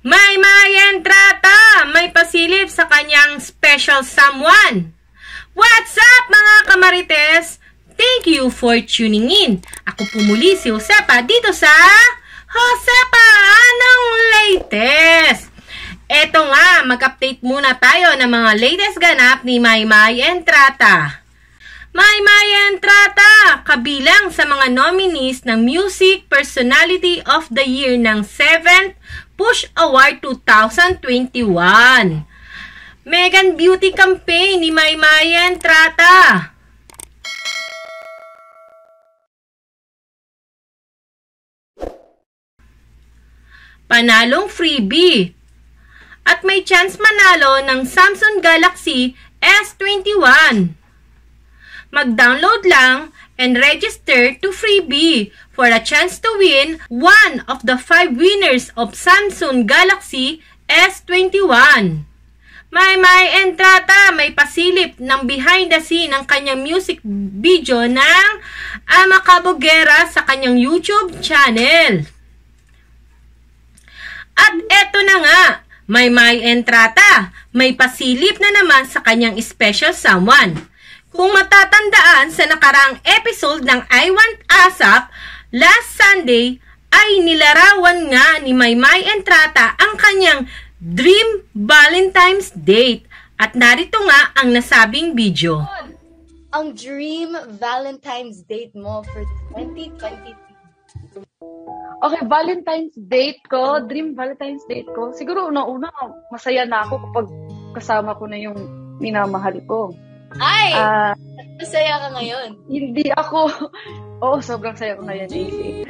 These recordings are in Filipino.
May entrata, may pasilip sa kanyang special someone. What's up mga kamarites? Thank you for tuning in. Ako po muli si Josepa dito sa Josepa, anong latest? Eto nga, mag-update muna tayo ng mga latest ganap ni May Entrata. May Entrata, kabilang sa mga nominees ng Music Personality of the Year ng 7th Push Award 2021. Megan Beauty Campaign ni May Entrata. Panalong freebie. At may chance manalo ng Samsung Galaxy S21. Mag-download lang and register to freebie for a chance to win one of the 5 winners of Samsung Galaxy S21. May Entrata, may pasilip ng behind the scene ng kanyang music video ng Ama Kabogera sa kanyang YouTube channel. At eto na nga, may Entrata, may pasilip na naman sa kanyang special someone. Kung matatandaan sa nakaraang episode ng I Want ASAP, last Sunday ay nilarawan nga ni May Entrata ang kanyang Dream Valentine's Date. At narito nga ang nasabing video. Ang Dream Valentine's Date mo for 2022. Okay, Valentine's Date ko, Dream Valentine's Date ko. Siguro una-una, masaya na ako kapag kasama ko na yung minamahal ko. Ay! Masaya ka ngayon. Hindi ako. Sobrang saya ko ngayon, AC.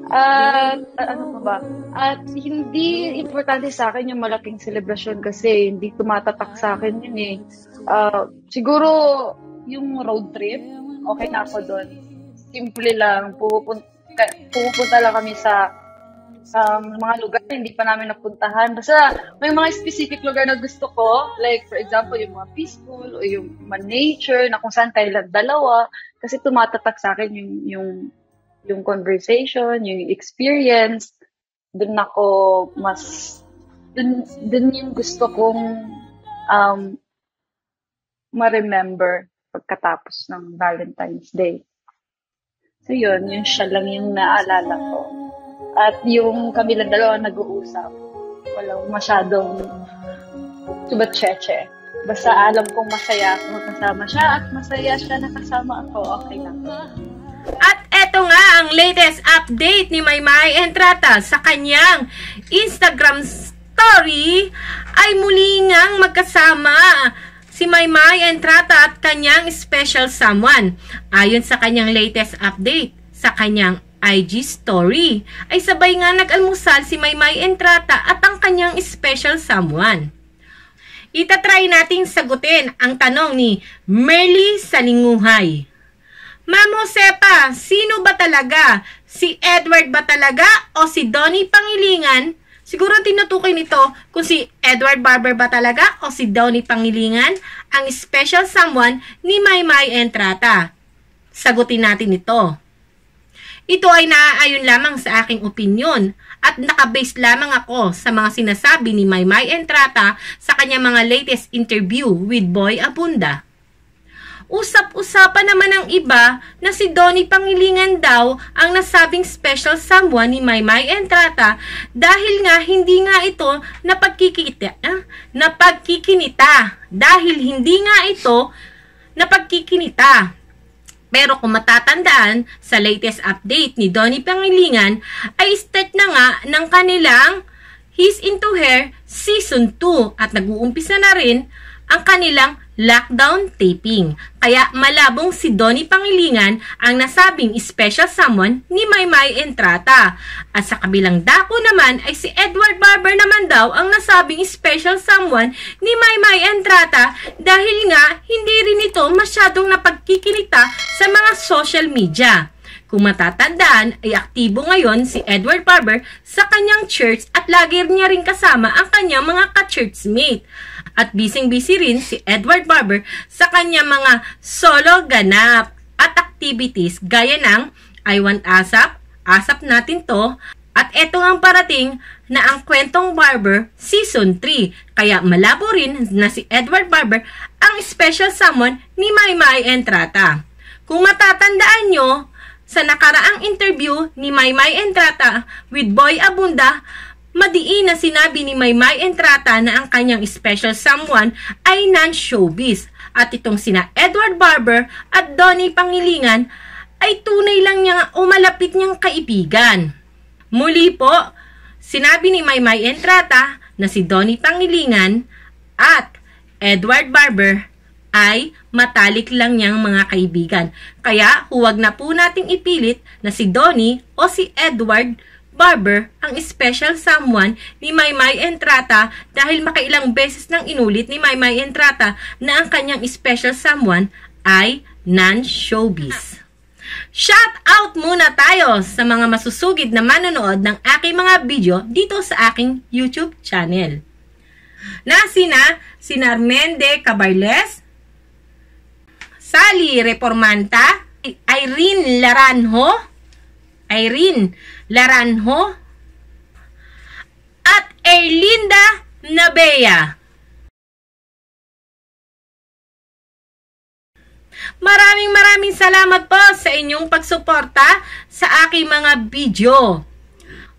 Ano pa ba? At hindi importante sa akin yung malaking selebrasyon kasi hindi tumatatak sa akin yun eh. Siguro, yung road trip, okay na ako doon. Simple lang. Pupunta lang kami sa mga lugar na hindi pa namin napuntahan. Basta may mga specific lugar na gusto ko. Like, for example, yung mga peaceful o yung nature na kung saan tayo lang dalawa. Kasi tumatatak sa akin yung conversation, yung experience. Doon ako doon yung gusto kong ma-remember pagkatapos ng Valentine's Day. So yun siya lang yung naalala ko. At yung kami lang dalawa nag-uusap. Walang masyadong tubat-cheche. Basta alam kong masaya ako kasama siya at masaya siya na kasama ako. Okay lang. At eto nga ang latest update ni May Entrata sa kanyang Instagram story ay muli ngang magkasama si May Entrata at kanyang special someone. Ayon sa kanyang latest update sa kanyang IG story, ay sabay nga nag-almusal si May Entrata at ang kanyang special someone. Itatry nating sagutin ang tanong ni Merly Salinguhay. Ma'am Josepa, sino ba talaga? Si Edward ba talaga o si Donnie Pangilingan? Siguro tinutukoy nito kung si Edward Barber ba talaga o si Donnie Pangilingan ang special someone ni May Entrata. Sagutin natin ito. Ito ay naaayon lamang sa aking opinyon at nakabase lamang ako sa mga sinasabi ni May Entrata sa kanyang mga latest interview with Boy Abunda. Usap-usapan naman ng iba na si Donnie Pangilingan daw ang nasabing special someone ni May Entrata dahil nga hindi nga ito napagkikinita. Pero kung matatandaan, sa latest update ni Donnie Pangilingan ay start na nga ng kanilang He's Into Her Season 2 at nag-uumpisa na rin ang kanilang lockdown taping. Kaya malabong si Donnie Pangilingan ang nasabing special someone ni May Entrata. At sa kabilang dako naman ay si Edward Barber naman daw ang nasabing special someone ni May Entrata dahil nga hindi rin ito masyadong napagkikinita sa mga social media. Kung matatandaan ay aktibo ngayon si Edward Barber sa kanyang church at lagi niya rin kasama ang kanyang mga ka-churchmate. At busy-busy rin si Edward Barber sa kanyang mga solo ganap at activities gaya ng I Want ASAP, ASAP natin to, at eto ang parating na ang Kwentong Barber Season 3. Kaya malabo rin na si Edward Barber ang special someone ni Maymay Entrata. Kung matatandaan nyo, sa nakaraang interview ni Maymay Entrata with Boy Abunda, madiin na sinabi ni Maymay Entrata na ang kanyang special someone ay non-showbiz. At itong sina Edward Barber at Donnie Pangilingan ay tunay lang niya o malapit niyang kaibigan. Muli po, sinabi ni Maymay Entrata na si Donnie Pangilingan at Edward Barber ay matalik lang niyang mga kaibigan. Kaya huwag na po nating ipilit na si Donnie o si Edward Barber ang special someone ni Maymay Entrata dahil makailang beses nang inulit ni Maymay Entrata na ang kanyang special someone ay non-showbiz. Shout out muna tayo sa mga masusugid na manonood ng aking mga video dito sa aking YouTube channel. Na sina Armende Cabarles, Sally Reformanta, Irene Laranjo, at Erlinda Nabea. Maraming salamat po sa inyong pagsuporta sa aking mga video.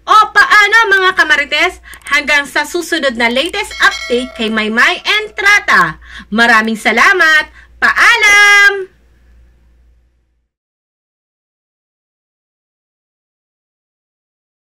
O paano mga kamarites, hanggang sa susunod na latest update kay Maymay Entrata. Maraming salamat. Paalam!